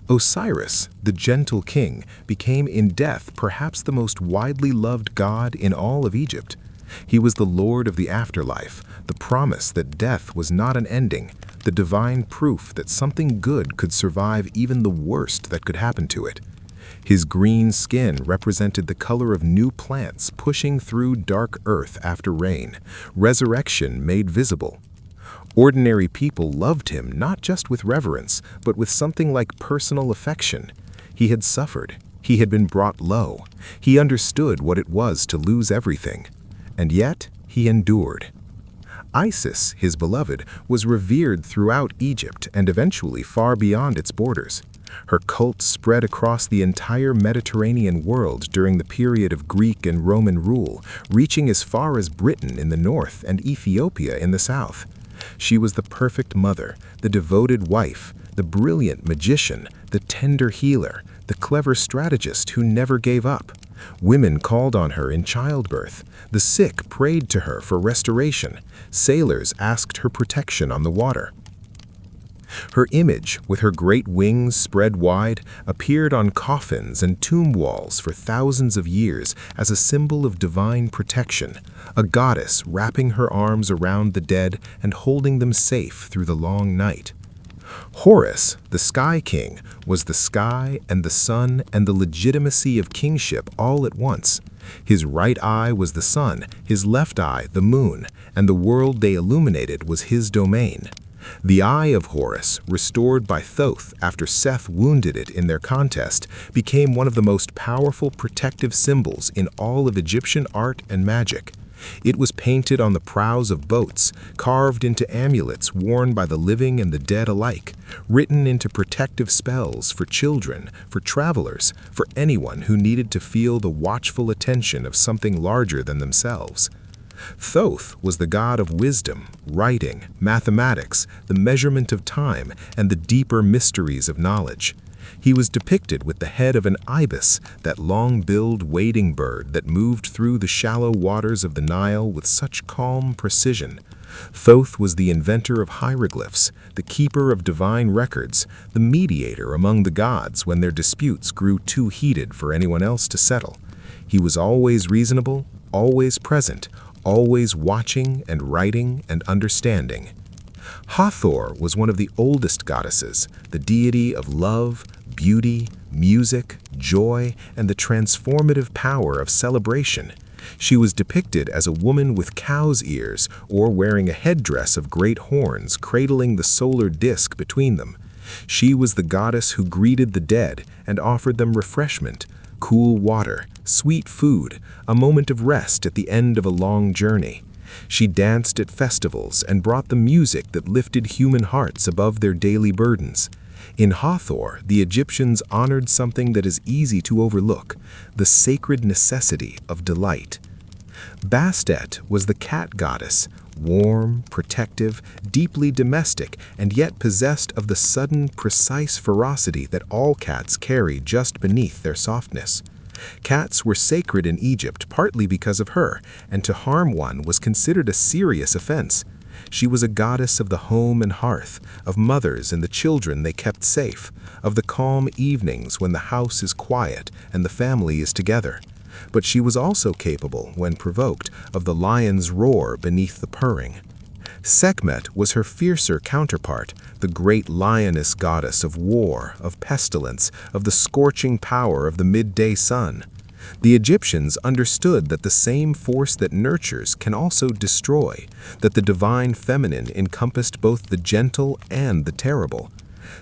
Osiris, the gentle king, became in death perhaps the most widely loved god in all of Egypt. He was the lord of the afterlife, the promise that death was not an ending, the divine proof that something good could survive even the worst that could happen to it. His green skin represented the color of new plants pushing through dark earth after rain, resurrection made visible. Ordinary people loved him not just with reverence, but with something like personal affection. He had suffered. He had been brought low. He understood what it was to lose everything. And yet, he endured. Isis, his beloved, was revered throughout Egypt and eventually far beyond its borders. Her cult spread across the entire Mediterranean world during the period of Greek and Roman rule, reaching as far as Britain in the north and Ethiopia in the south. She was the perfect mother, the devoted wife, the brilliant magician, the tender healer, the clever strategist who never gave up. Women called on her in childbirth. The sick prayed to her for restoration. Sailors asked her protection on the water. Her image, with her great wings spread wide, appeared on coffins and tomb walls for thousands of years as a symbol of divine protection, a goddess wrapping her arms around the dead and holding them safe through the long night. Horus, the Sky King, was the sky and the sun and the legitimacy of kingship all at once. His right eye was the sun, his left eye the moon, and the world they illuminated was his domain. The eye of Horus, restored by Thoth after Seth wounded it in their contest, became one of the most powerful protective symbols in all of Egyptian art and magic. It was painted on the prows of boats, carved into amulets worn by the living and the dead alike, written into protective spells for children, for travelers, for anyone who needed to feel the watchful attention of something larger than themselves. Thoth was the god of wisdom, writing, mathematics, the measurement of time, and the deeper mysteries of knowledge. He was depicted with the head of an ibis, that long-billed wading bird that moved through the shallow waters of the Nile with such calm precision. Thoth was the inventor of hieroglyphs, the keeper of divine records, the mediator among the gods when their disputes grew too heated for anyone else to settle. He was always reasonable, always present, always watching and writing and understanding. Hathor was one of the oldest goddesses, the deity of love, beauty, music, joy, and the transformative power of celebration. She was depicted as a woman with cow's ears or wearing a headdress of great horns cradling the solar disk between them. She was the goddess who greeted the dead and offered them refreshment, cool water, sweet food, a moment of rest at the end of a long journey. She danced at festivals and brought the music that lifted human hearts above their daily burdens. In Hathor, the Egyptians honored something that is easy to overlook, the sacred necessity of delight. Bastet was the cat goddess, warm, protective, deeply domestic, and yet possessed of the sudden, precise ferocity that all cats carry just beneath their softness. Cats were sacred in Egypt partly because of her, and to harm one was considered a serious offense. She was a goddess of the home and hearth, of mothers and the children they kept safe, of the calm evenings when the house is quiet and the family is together. But she was also capable, when provoked, of the lion's roar beneath the purring. Sekhmet was her fiercer counterpart, the great lioness goddess of war, of pestilence, of the scorching power of the midday sun. The Egyptians understood that the same force that nurtures can also destroy, that the divine feminine encompassed both the gentle and the terrible.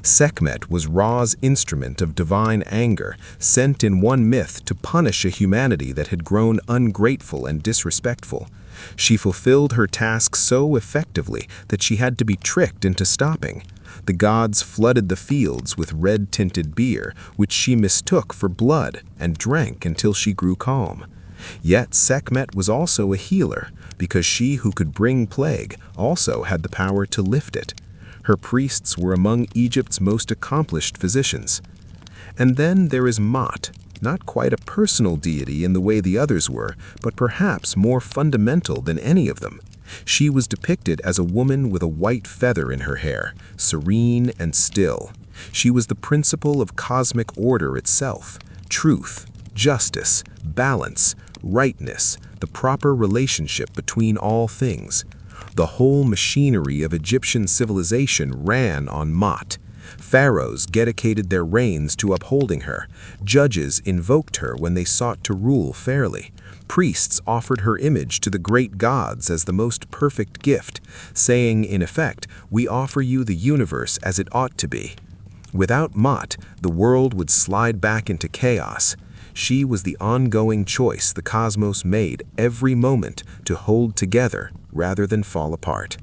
Sekhmet was Ra's instrument of divine anger, sent in one myth to punish a humanity that had grown ungrateful and disrespectful. She fulfilled her task so effectively that she had to be tricked into stopping. The gods flooded the fields with red-tinted beer, which she mistook for blood, and drank until she grew calm. Yet Sekhmet was also a healer, because she who could bring plague also had the power to lift it. Her priests were among Egypt's most accomplished physicians. And then there is Mot, not quite a personal deity in the way the others were, but perhaps more fundamental than any of them. She was depicted as a woman with a white feather in her hair, serene and still. She was the principle of cosmic order itself, truth, justice, balance, rightness, the proper relationship between all things. The whole machinery of Egyptian civilization ran on Mot. Pharaohs dedicated their reigns to upholding her. Judges invoked her when they sought to rule fairly. Priests offered her image to the great gods as the most perfect gift, saying, in effect, "We offer you the universe as it ought to be." Without Mot, the world would slide back into chaos. She was the ongoing choice the cosmos made every moment to hold together rather than fall apart.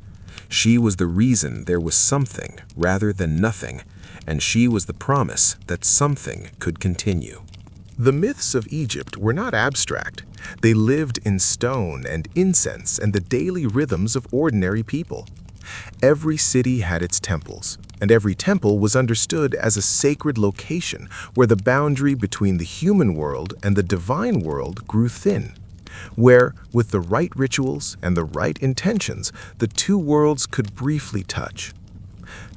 She was the reason there was something rather than nothing, and she was the promise that something could continue. The myths of Egypt were not abstract. They lived in stone and incense and the daily rhythms of ordinary people. Every city had its temples, and every temple was understood as a sacred location where the boundary between the human world and the divine world grew thin, where, with the right rituals and the right intentions, the two worlds could briefly touch.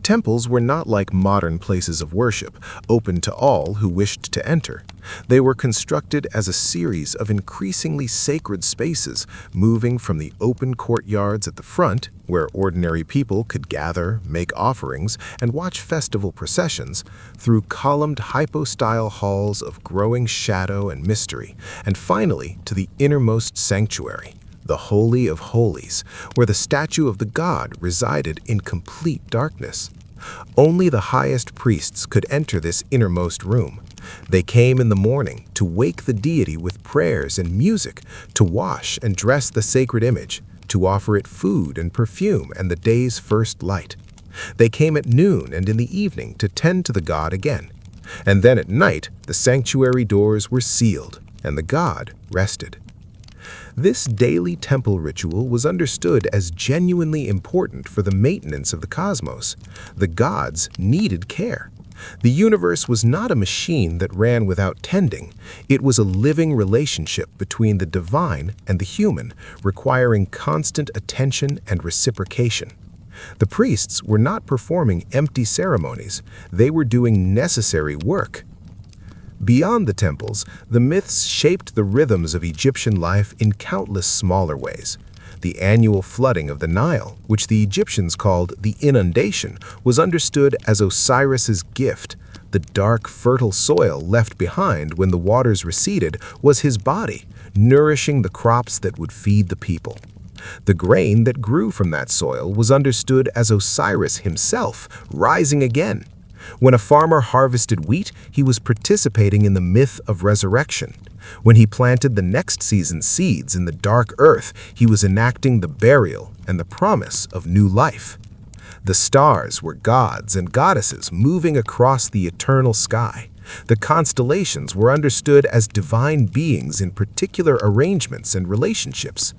Temples were not like modern places of worship, open to all who wished to enter. They were constructed as a series of increasingly sacred spaces, moving from the open courtyards at the front, where ordinary people could gather, make offerings, and watch festival processions, through columned hypostyle halls of growing shadow and mystery, and finally to the innermost sanctuary, the Holy of Holies, where the statue of the god resided in complete darkness. Only the highest priests could enter this innermost room. They came in the morning to wake the deity with prayers and music, to wash and dress the sacred image, to offer it food and perfume and the day's first light. They came at noon and in the evening to tend to the god again. And then at night, the sanctuary doors were sealed, and the god rested. This daily temple ritual was understood as genuinely important for the maintenance of the cosmos. The gods needed care. The universe was not a machine that ran without tending. It was a living relationship between the divine and the human, requiring constant attention and reciprocation. The priests were not performing empty ceremonies. They were doing necessary work. Beyond the temples, the myths shaped the rhythms of Egyptian life in countless smaller ways. The annual flooding of the Nile, which the Egyptians called the inundation, was understood as Osiris's gift. The dark, fertile soil left behind when the waters receded was his body, nourishing the crops that would feed the people. The grain that grew from that soil was understood as Osiris himself, rising again. When a farmer harvested wheat, he was participating in the myth of resurrection. When he planted the next season's seeds in the dark earth, he was enacting the burial and the promise of new life. The stars were gods and goddesses moving across the eternal sky. The constellations were understood as divine beings in particular arrangements and relationships.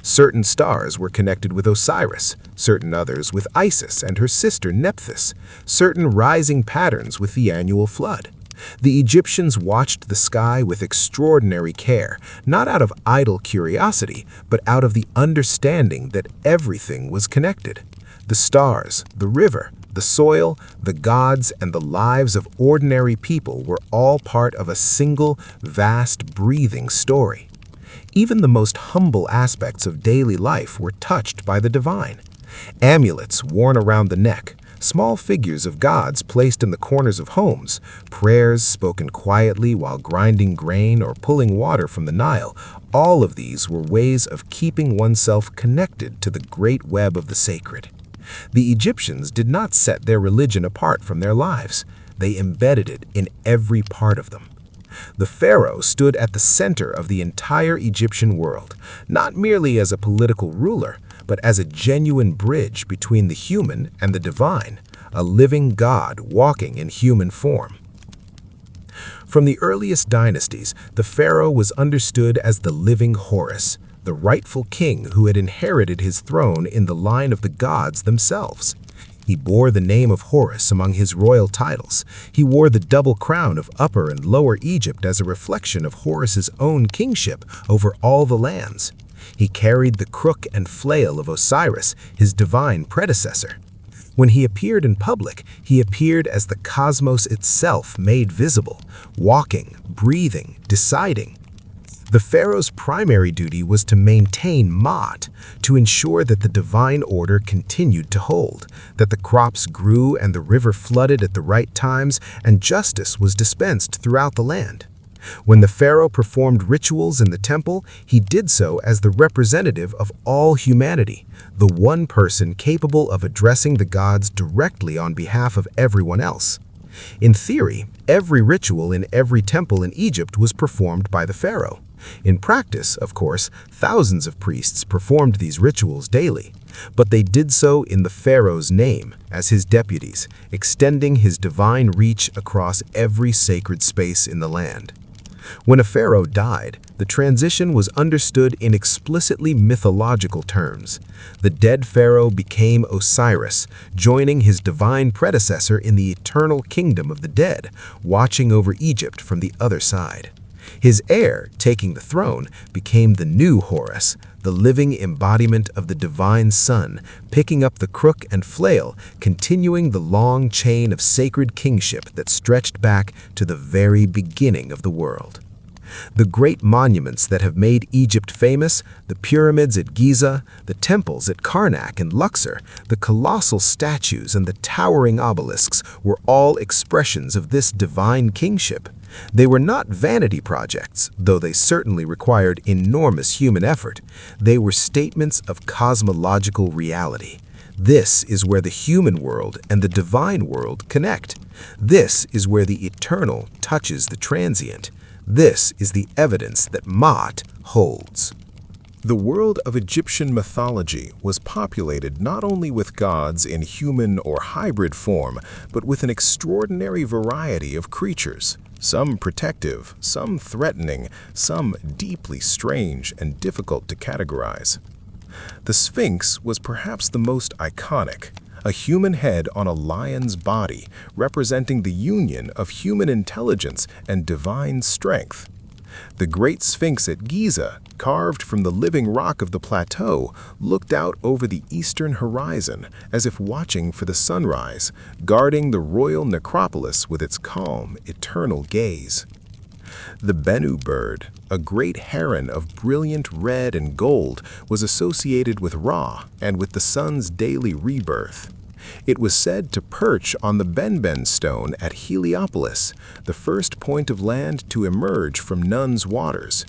Certain stars were connected with Osiris, certain others with Isis and her sister Nephthys, certain rising patterns with the annual flood. The Egyptians watched the sky with extraordinary care, not out of idle curiosity, but out of the understanding that everything was connected. The stars, the river, the soil, the gods, and the lives of ordinary people were all part of a single, vast, breathing story. Even the most humble aspects of daily life were touched by the divine. Amulets worn around the neck, small figures of gods placed in the corners of homes, prayers spoken quietly while grinding grain or pulling water from the Nile, all of these were ways of keeping oneself connected to the great web of the sacred. The Egyptians did not set their religion apart from their lives. They embedded it in every part of them. The pharaoh stood at the center of the entire Egyptian world, not merely as a political ruler, but as a genuine bridge between the human and the divine, a living God walking in human form. From the earliest dynasties, the pharaoh was understood as the living Horus, the rightful king who had inherited his throne in the line of the gods themselves. He bore the name of Horus among his royal titles. He wore the double crown of Upper and Lower Egypt as a reflection of Horus's own kingship over all the lands. He carried the crook and flail of Osiris, his divine predecessor. When he appeared in public, he appeared as the cosmos itself made visible, walking, breathing, deciding. The pharaoh's primary duty was to maintain Ma'at, to ensure that the divine order continued to hold, that the crops grew and the river flooded at the right times, and justice was dispensed throughout the land. When the pharaoh performed rituals in the temple, he did so as the representative of all humanity, the one person capable of addressing the gods directly on behalf of everyone else. In theory, every ritual in every temple in Egypt was performed by the pharaoh. In practice, of course, thousands of priests performed these rituals daily, but they did so in the pharaoh's name, as his deputies, extending his divine reach across every sacred space in the land. When a pharaoh died, the transition was understood in explicitly mythological terms. The dead pharaoh became Osiris, joining his divine predecessor in the eternal kingdom of the dead, watching over Egypt from the other side. His heir, taking the throne, became the new Horus, the living embodiment of the divine sun, picking up the crook and flail, continuing the long chain of sacred kingship that stretched back to the very beginning of the world. The great monuments that have made Egypt famous, the pyramids at Giza, the temples at Karnak and Luxor, the colossal statues and the towering obelisks were all expressions of this divine kingship. They were not vanity projects, though they certainly required enormous human effort. They were statements of cosmological reality. This is where the human world and the divine world connect. This is where the eternal touches the transient. This is the evidence that Ma'at holds. The world of Egyptian mythology was populated not only with gods in human or hybrid form, but with an extraordinary variety of creatures, some protective, some threatening, some deeply strange and difficult to categorize. The Sphinx was perhaps the most iconic, a human head on a lion's body, representing the union of human intelligence and divine strength. The Great Sphinx at Giza, carved from the living rock of the plateau, looked out over the eastern horizon as if watching for the sunrise, guarding the royal necropolis with its calm, eternal gaze. The Bennu bird, a great heron of brilliant red and gold was associated with Ra and with the sun's daily rebirth. It was said to perch on the Benben stone at Heliopolis, the first point of land to emerge from Nun's waters.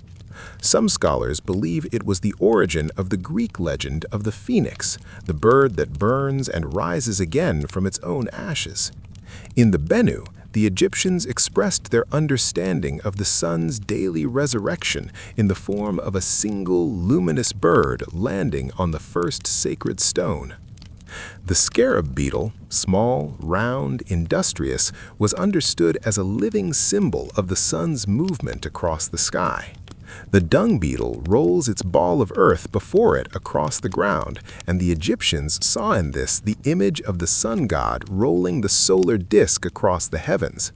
Some scholars believe it was the origin of the Greek legend of the phoenix, the bird that burns and rises again from its own ashes. In the Bennu, the Egyptians expressed their understanding of the sun's daily resurrection in the form of a single luminous bird landing on the first sacred stone. The scarab beetle, small, round, industrious, was understood as a living symbol of the sun's movement across the sky. The dung beetle rolls its ball of earth before it across the ground, and the Egyptians saw in this the image of the sun god rolling the solar disk across the heavens.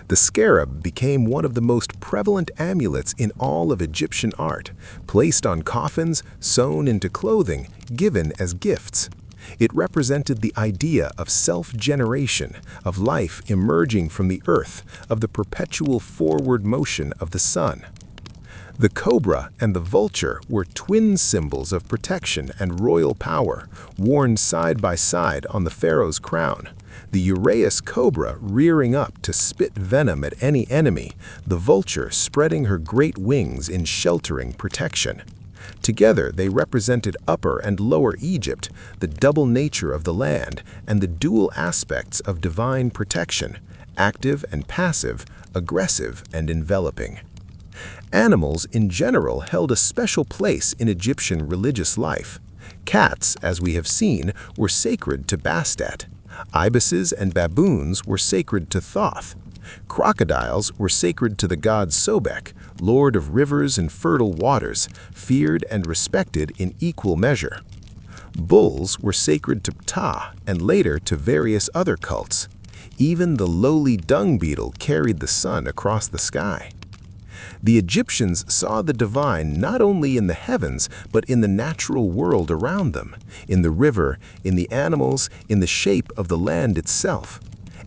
The scarab became one of the most prevalent amulets in all of Egyptian art, placed on coffins, sewn into clothing, given as gifts. It represented the idea of self-generation, of life emerging from the earth, of the perpetual forward motion of the sun. The cobra and the vulture were twin symbols of protection and royal power, worn side by side on the pharaoh's crown. The uraeus cobra rearing up to spit venom at any enemy, the vulture spreading her great wings in sheltering protection. Together they represented Upper and Lower Egypt, the double nature of the land, and the dual aspects of divine protection, active and passive, aggressive and enveloping. Animals in general held a special place in Egyptian religious life. Cats, as we have seen, were sacred to Bastet. Ibises and baboons were sacred to Thoth. Crocodiles were sacred to the god Sobek, lord of rivers and fertile waters, feared and respected in equal measure. Bulls were sacred to Ptah and later to various other cults. Even the lowly dung beetle carried the sun across the sky. The Egyptians saw the divine not only in the heavens, but in the natural world around them, in the river, in the animals, in the shape of the land itself.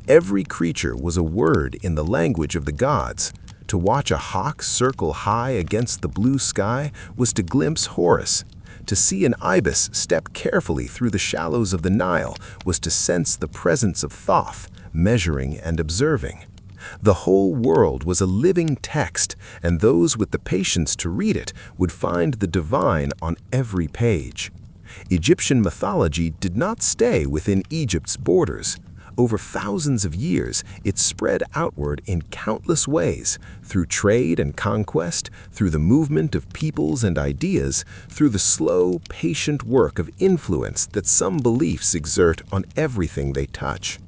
Every creature was a word in the language of the gods. To watch a hawk circle high against the blue sky was to glimpse Horus. To see an ibis step carefully through the shallows of the Nile was to sense the presence of Thoth, measuring and observing. The whole world was a living text, and those with the patience to read it would find the divine on every page. Egyptian mythology did not stay within Egypt's borders. Over thousands of years, it spread outward in countless ways, through trade and conquest, through the movement of peoples and ideas, through the slow, patient work of influence that some beliefs exert on everything they touch.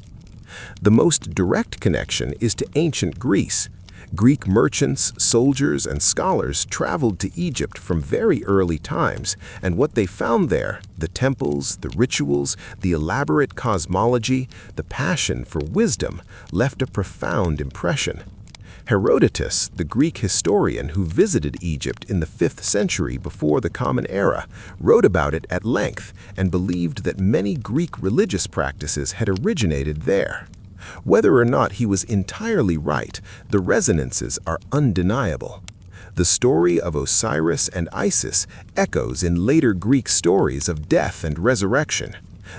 The most direct connection is to ancient Greece. Greek merchants, soldiers, and scholars traveled to Egypt from very early times, and what they found there, the temples, the rituals, the elaborate cosmology, the passion for wisdom, left a profound impression. Herodotus, the Greek historian who visited Egypt in the 5th century before the Common Era, wrote about it at length and believed that many Greek religious practices had originated there. Whether or not he was entirely right, the resonances are undeniable. The story of Osiris and Isis echoes in later Greek stories of death and resurrection.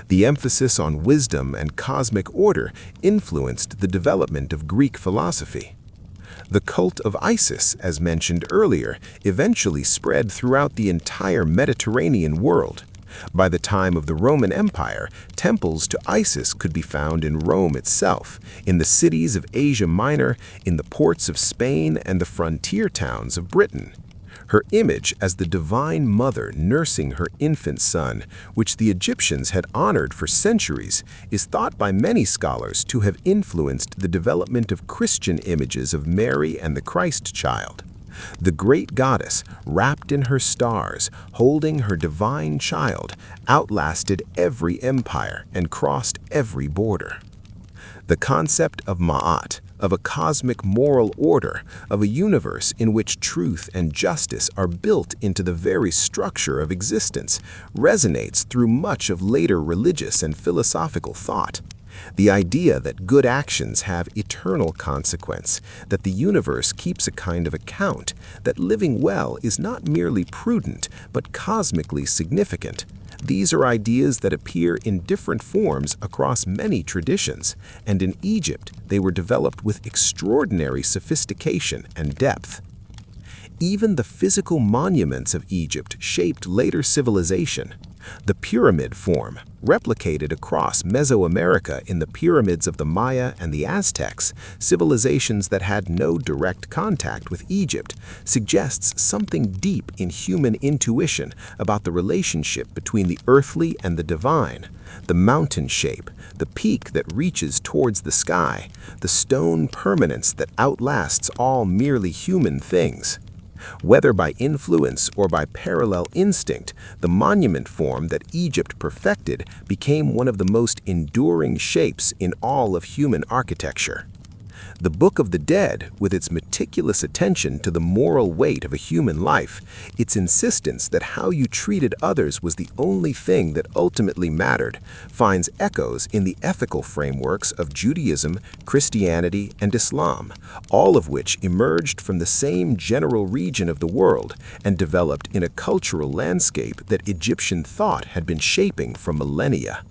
The emphasis on wisdom and cosmic order influenced the development of Greek philosophy. The cult of Isis, as mentioned earlier, eventually spread throughout the entire Mediterranean world. By the time of the Roman Empire, temples to Isis could be found in Rome itself, in the cities of Asia Minor, in the ports of Spain, and the frontier towns of Britain. Her image as the divine mother nursing her infant son, which the Egyptians had honored for centuries, is thought by many scholars to have influenced the development of Christian images of Mary and the Christ child. The great goddess, wrapped in her stars, holding her divine child, outlasted every empire and crossed every border. The concept of Ma'at, of a cosmic moral order, of a universe in which truth and justice are built into the very structure of existence, resonates through much of later religious and philosophical thought. The idea that good actions have eternal consequence, that the universe keeps a kind of account, that living well is not merely prudent, but cosmically significant. These are ideas that appear in different forms across many traditions, and in Egypt they were developed with extraordinary sophistication and depth. Even the physical monuments of Egypt shaped later civilization. The pyramid form, replicated across Mesoamerica in the pyramids of the Maya and the Aztecs, civilizations that had no direct contact with Egypt, suggests something deep in human intuition about the relationship between the earthly and the divine. The mountain shape, the peak that reaches towards the sky, the stone permanence that outlasts all merely human things. Whether by influence or by parallel instinct, the monument form that Egypt perfected became one of the most enduring shapes in all of human architecture. The Book of the Dead, with its meticulous attention to the moral weight of a human life, its insistence that how you treated others was the only thing that ultimately mattered, finds echoes in the ethical frameworks of Judaism, Christianity, and Islam, all of which emerged from the same general region of the world and developed in a cultural landscape that Egyptian thought had been shaping for millennia.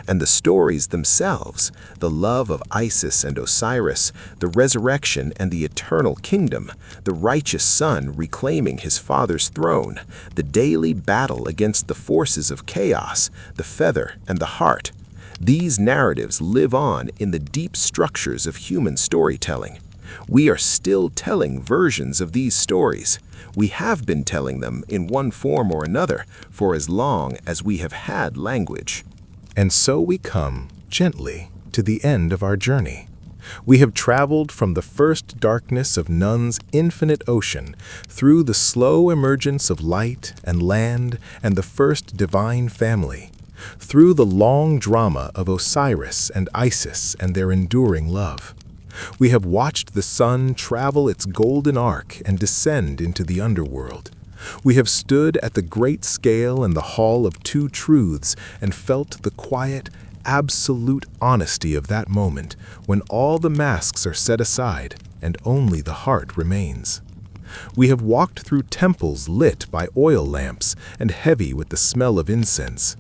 And the stories themselves, the love of Isis and Osiris, the resurrection and the eternal kingdom, the righteous son reclaiming his father's throne, the daily battle against the forces of chaos, the feather and the heart. These narratives live on in the deep structures of human storytelling. We are still telling versions of these stories. We have been telling them in one form or another for as long as we have had language. And so we come, gently, to the end of our journey. We have traveled from the first darkness of Nun's infinite ocean through the slow emergence of light and land and the first divine family, through the long drama of Osiris and Isis and their enduring love. We have watched the sun travel its golden arc and descend into the underworld. We have stood at the great scale in the Hall of Two Truths and felt the quiet, absolute honesty of that moment when all the masks are set aside and only the heart remains. We have walked through temples lit by oil lamps and heavy with the smell of incense.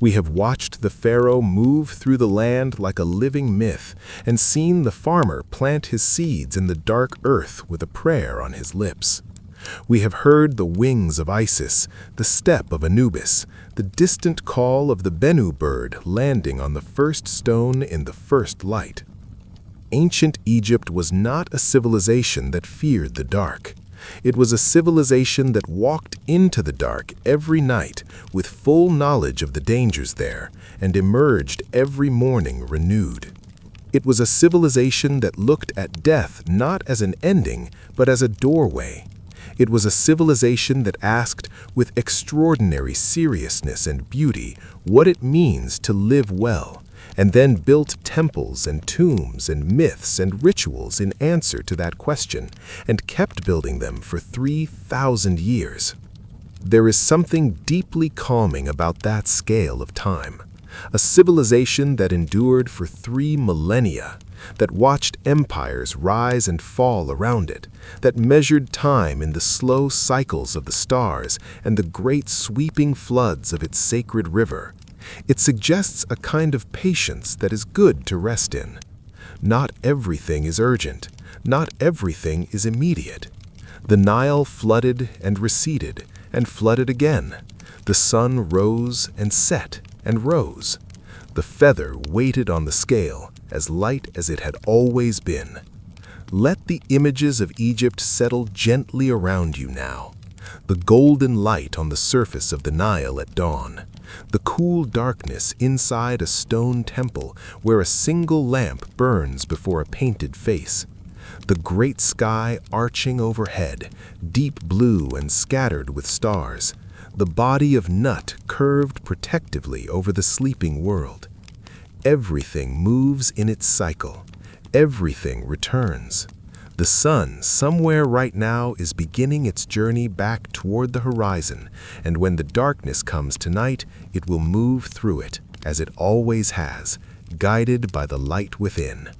We have watched the pharaoh move through the land like a living myth and seen the farmer plant his seeds in the dark earth with a prayer on his lips. We have heard the wings of Isis, the step of Anubis, the distant call of the Bennu bird landing on the first stone in the first light. Ancient Egypt was not a civilization that feared the dark. It was a civilization that walked into the dark every night with full knowledge of the dangers there and emerged every morning renewed. It was a civilization that looked at death not as an ending, but as a doorway. It was a civilization that asked with extraordinary seriousness and beauty what it means to live well, and then built temples and tombs and myths and rituals in answer to that question, and kept building them for 3,000 years. There is something deeply calming about that scale of time. A civilization that endured for 3 millennia, that watched empires rise and fall around it, that measured time in the slow cycles of the stars and the great sweeping floods of its sacred river. It suggests a kind of patience that is good to rest in. Not everything is urgent. Not everything is immediate. The Nile flooded and receded and flooded again. The sun rose and set and rose. The feather waited on the scale, as light as it had always been. Let the images of Egypt settle gently around you now. The golden light on the surface of the Nile at dawn. The cool darkness inside a stone temple where a single lamp burns before a painted face. The great sky arching overhead, deep blue and scattered with stars. The body of Nut curved protectively over the sleeping world. Everything moves in its cycle. Everything returns. The sun, somewhere right now, is beginning its journey back toward the horizon, and when the darkness comes tonight, it will move through it, as it always has, guided by the light within.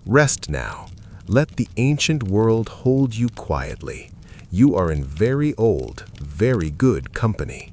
Rest now. Let the ancient world hold you quietly. You are in very old, very good company.